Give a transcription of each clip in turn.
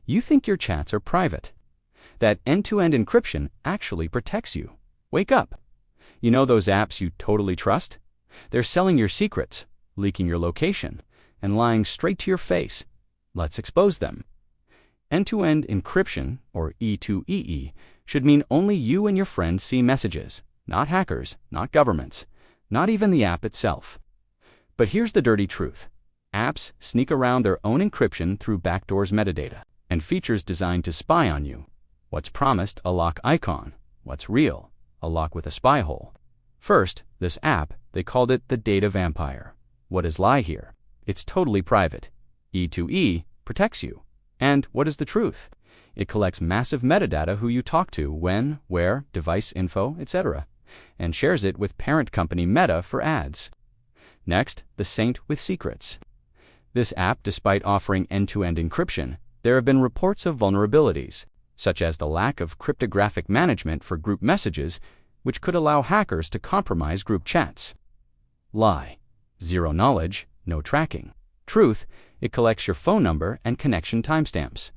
You think your chats are private. That end-to-end encryption actually protects you. Wake up. You know those apps you totally trust? They're selling your secrets, leaking your location, and lying straight to your face. Let's expose them. End-to-end encryption, or E2EE, should mean only you and your friends see messages, not hackers, not governments, not even the app itself. But here's the dirty truth. Apps sneak around their own encryption through backdoors metadata and features designed to spy on you. What's promised, a lock icon. What's real, a lock with a spy hole. First, this app, they called it the data vampire. What is lie here? It's totally private. E2E protects you. And what is the truth? It collects massive metadata, who you talk to, when, where, device info, etc., and shares it with parent company Meta for ads. Next, the saint with secrets. This app, despite offering end-to-end encryption, there have been reports of vulnerabilities, such as the lack of cryptographic management for group messages, which could allow hackers to compromise group chats. Lie. Zero knowledge, no tracking. Truth, it collects your phone number and connection timestamps.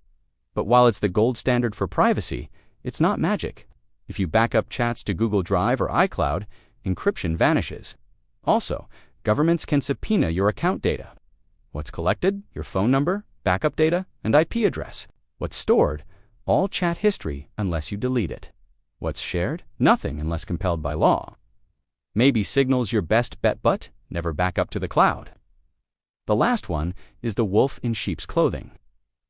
But while it's the gold standard for privacy, it's not magic. If you back up chats to Google Drive or iCloud, encryption vanishes. Also, governments can subpoena your account data. What's collected? Your phone number, backup data, and IP address. What's stored? All chat history unless you delete it. What's shared? Nothing unless compelled by law. Maybe Signal's your best bet, but never back up to the cloud. The last one is the wolf in sheep's clothing.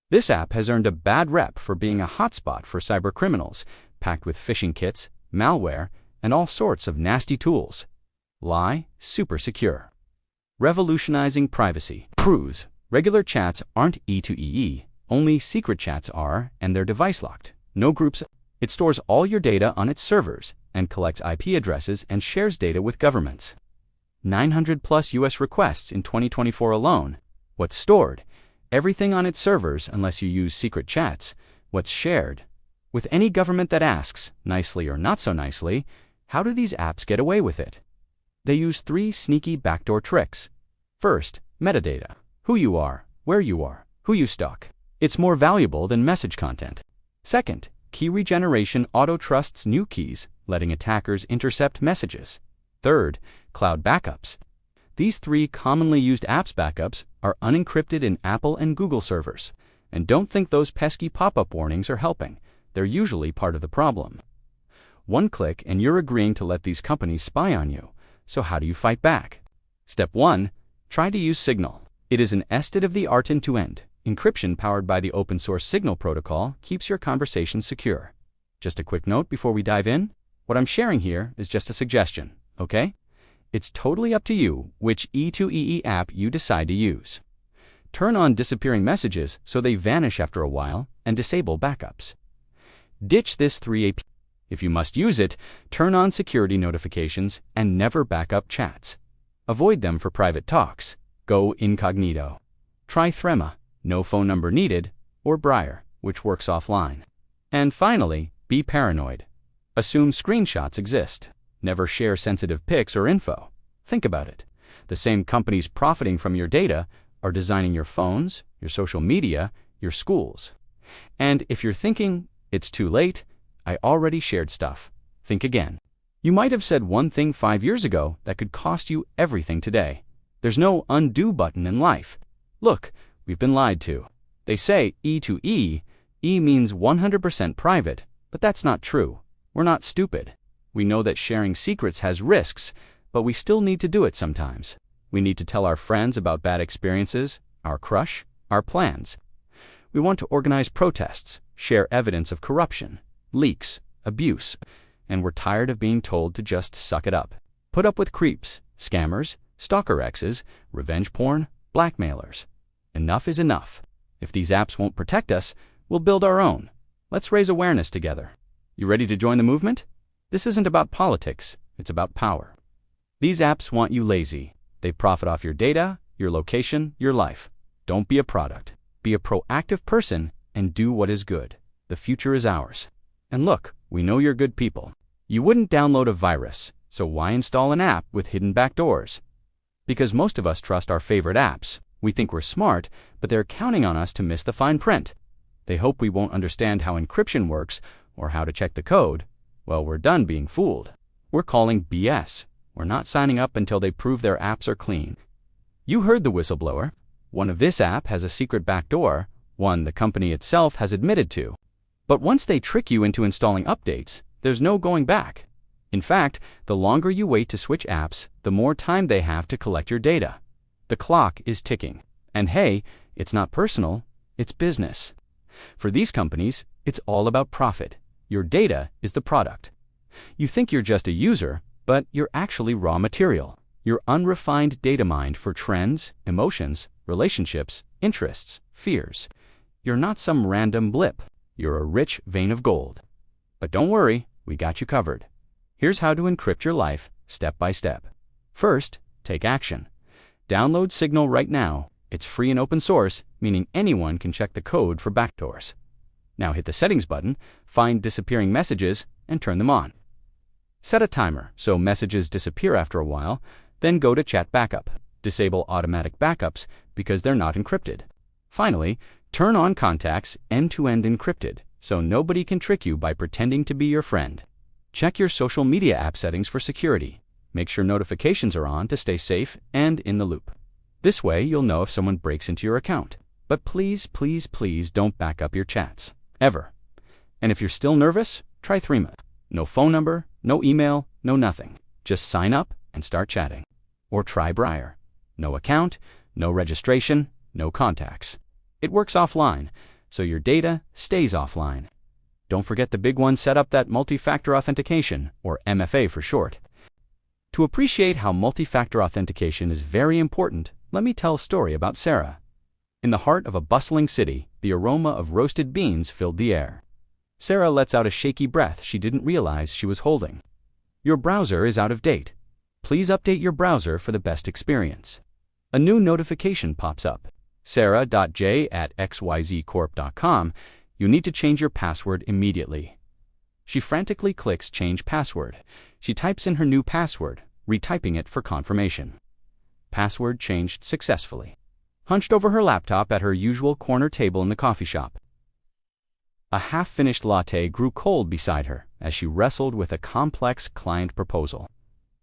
This app has earned a bad rep for being a hotspot for cybercriminals, packed with phishing kits, malware, and all sorts of nasty tools. Lie, super secure. Revolutionizing privacy. Proves regular chats aren't E2EE, only secret chats are, and they're device locked. No groups. It stores all your data on its servers and collects IP addresses and shares data with governments. 900 plus US requests in 2024 alone. What's stored? Everything on its servers unless you use secret chats. What's shared? With any government that asks, nicely or not so nicely, how do these apps get away with it? They use 3 sneaky backdoor tricks. First, metadata. Who you are, where you are, who you stalk. It's more valuable than message content. Second, key regeneration auto-trusts new keys, letting attackers intercept messages. Third, cloud backups. These 3 commonly used apps backups are unencrypted in Apple and Google servers. And don't think those pesky pop-up warnings are helping. They're usually part of the problem. One click and you're agreeing to let these companies spy on you. So how do you fight back? Step 1. Try to use Signal. It is an state-of-the-art end-to-end. Encryption powered by the open-source Signal protocol keeps your conversations secure. Just a quick note before we dive in. What I'm sharing here is just a suggestion, okay? It's totally up to you which E2EE app you decide to use. Turn on disappearing messages so they vanish after a while, and disable backups. Ditch this 3AP. If you must use it, turn on security notifications and never back up chats. Avoid them for private talks. Go incognito. Try Threema, no phone number needed, or Briar, which works offline. And finally, be paranoid. Assume screenshots exist. Never share sensitive pics or info. Think about it. The same companies profiting from your data are designing your phones, your social media, your schools. And if you're thinking, it's too late, I already shared stuff. Think again. You might have said one thing 5 years ago that could cost you everything today. There's no undo button in life. Look, we've been lied to. They say E2E, E means 100% private, but that's not true. We're not stupid. We know that sharing secrets has risks, but we still need to do it sometimes. We need to tell our friends about bad experiences, our crush, our plans. We want to organize protests, share evidence of corruption, leaks, abuse, and we're tired of being told to just suck it up. Put up with creeps, scammers, stalker exes, revenge porn, blackmailers. Enough is enough. If these apps won't protect us, we'll build our own. Let's raise awareness together. You ready to join the movement? This isn't about politics, it's about power. These apps want you lazy. They profit off your data, your location, your life. Don't be a product. Be a proactive person and do what is good. The future is ours. And look, we know you're good people. You wouldn't download a virus, so why install an app with hidden backdoors? Because most of us trust our favorite apps. We think we're smart, but they're counting on us to miss the fine print. They hope we won't understand how encryption works or how to check the code. Well, we're done being fooled. We're calling BS. We're not signing up until they prove their apps are clean. You heard the whistleblower. One of this app has a secret backdoor, one the company itself has admitted to. But once they trick you into installing updates, there's no going back. In fact, the longer you wait to switch apps, the more time they have to collect your data. The clock is ticking. And hey, it's not personal, it's business. For these companies, it's all about profit. Your data is the product. You think you're just a user, but you're actually raw material. You're unrefined data mined for trends, emotions, relationships, interests, fears. You're not some random blip. You're a rich vein of gold. But don't worry, we got you covered. Here's how to encrypt your life, step by step. First, take action. Download Signal right now. It's free and open source, meaning anyone can check the code for backdoors. Now hit the Settings button, find disappearing messages, and turn them on. Set a timer so messages disappear after a while, then go to Chat Backup. Disable automatic backups because they're not encrypted. Finally, turn on Contacts end-to-end encrypted so nobody can trick you by pretending to be your friend. Check your social media app settings for security. Make sure notifications are on to stay safe and in the loop. This way, you'll know if someone breaks into your account. But please, please, please don't back up your chats. Ever. And if you're still nervous, try Threema. No phone number, no email, no nothing. Just sign up and start chatting. Or try Briar. No account, no registration, no contacts. It works offline, so your data stays offline. Don't forget the big one, set up that multi-factor authentication, or MFA for short. To appreciate how multi-factor authentication is very important, let me tell a story about Sarah. In the heart of a bustling city, the aroma of roasted beans filled the air. Sarah lets out a shaky breath she didn't realize she was holding. Your browser is out of date. Please update your browser for the best experience. A new notification pops up. Sarah.j@xyzcorp.com. You need to change your password immediately. She frantically clicks Change Password. She types in her new password, retyping it for confirmation. Password changed successfully. Hunched over her laptop at her usual corner table in the coffee shop. A half-finished latte grew cold beside her as she wrestled with a complex client proposal.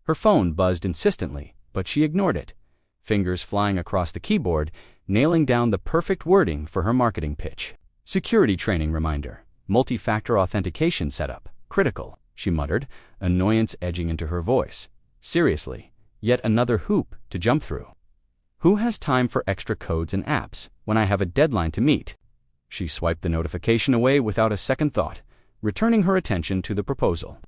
Her phone buzzed insistently, but she ignored it, fingers flying across the keyboard, nailing down the perfect wording for her marketing pitch. Security training reminder. Multi-factor authentication setup. Critical, she muttered, annoyance edging into her voice. Seriously, yet another hoop to jump through. Who has time for extra codes and apps when I have a deadline to meet? She swiped the notification away without a second thought, returning her attention to the proposal.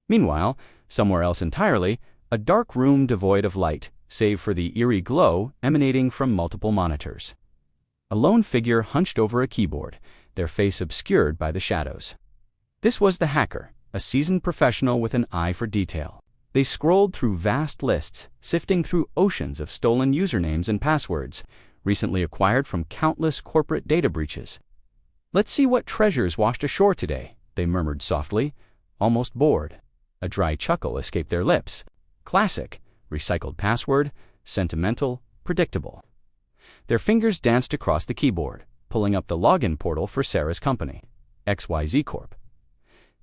Meanwhile, somewhere else entirely, a dark room devoid of light, save for the eerie glow emanating from multiple monitors. A lone figure hunched over a keyboard, their face obscured by the shadows. This was the hacker, a seasoned professional with an eye for detail. They scrolled through vast lists, sifting through oceans of stolen usernames and passwords, recently acquired from countless corporate data breaches. Let's see what treasures washed ashore today, they murmured softly, almost bored. A dry chuckle escaped their lips. Classic, recycled password, sentimental, predictable. Their fingers danced across the keyboard, pulling up the login portal for Sarah's company, XYZ Corp.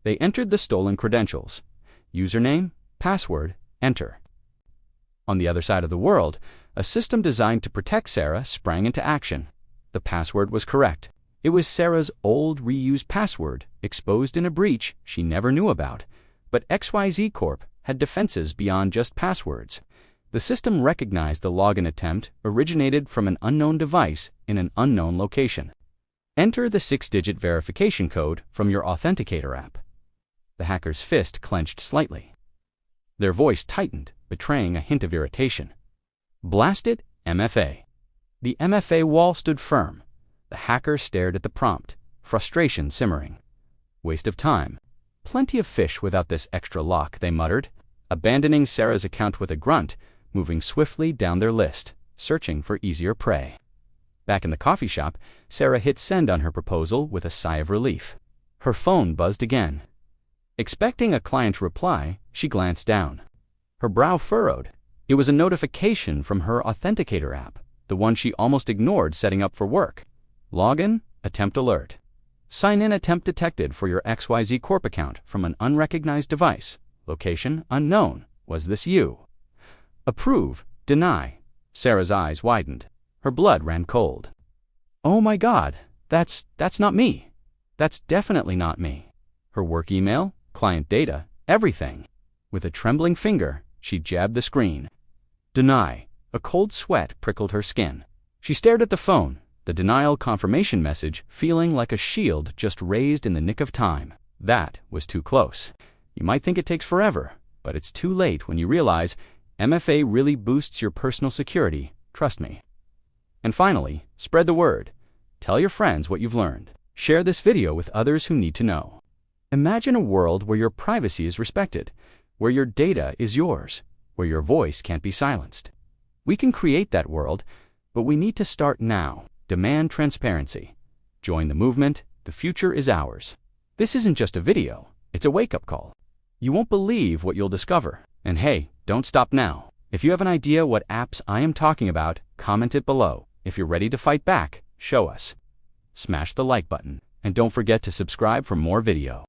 They entered the stolen credentials. Username, password, enter. On the other side of the world, a system designed to protect Sarah sprang into action. The password was correct. It was Sarah's old reused password, exposed in a breach she never knew about. But XYZ Corp had defenses beyond just passwords. The system recognized the login attempt originated from an unknown device in an unknown location. Enter the 6-digit verification code from your authenticator app. The hacker's fist clenched slightly. Their voice tightened, betraying a hint of irritation. Blast it, MFA. The MFA wall stood firm. The hacker stared at the prompt, frustration simmering. Waste of time. Plenty of fish without this extra lock, they muttered, abandoning Sarah's account with a grunt, moving swiftly down their list, searching for easier prey. Back in the coffee shop, Sarah hit send on her proposal with a sigh of relief. Her phone buzzed again. Expecting a client reply, she glanced down. Her brow furrowed. It was a notification from her authenticator app, the one she almost ignored setting up for work. Login, attempt alert. Sign-in attempt detected for your XYZ Corp account from an unrecognized device. Location unknown. Was this you? Approve. Deny. Sarah's eyes widened. Her blood ran cold. Oh my God, that's not me. That's definitely not me. Her work email, client data, everything. With a trembling finger, she jabbed the screen. Deny. A cold sweat prickled her skin. She stared at the phone, the denial confirmation message feeling like a shield just raised in the nick of time. That was too close. You might think it takes forever, but it's too late when you realize MFA really boosts your personal security, trust me. And finally, spread the word. Tell your friends what you've learned. Share this video with others who need to know. Imagine a world where your privacy is respected, where your data is yours, where your voice can't be silenced. We can create that world, but we need to start now. Demand transparency. Join the movement. The future is ours. This isn't just a video. It's a wake-up call. You won't believe what you'll discover. And hey, don't stop now. If you have an idea what apps I am talking about, comment it below. If you're ready to fight back, show us. Smash the like button. And don't forget to subscribe for more video.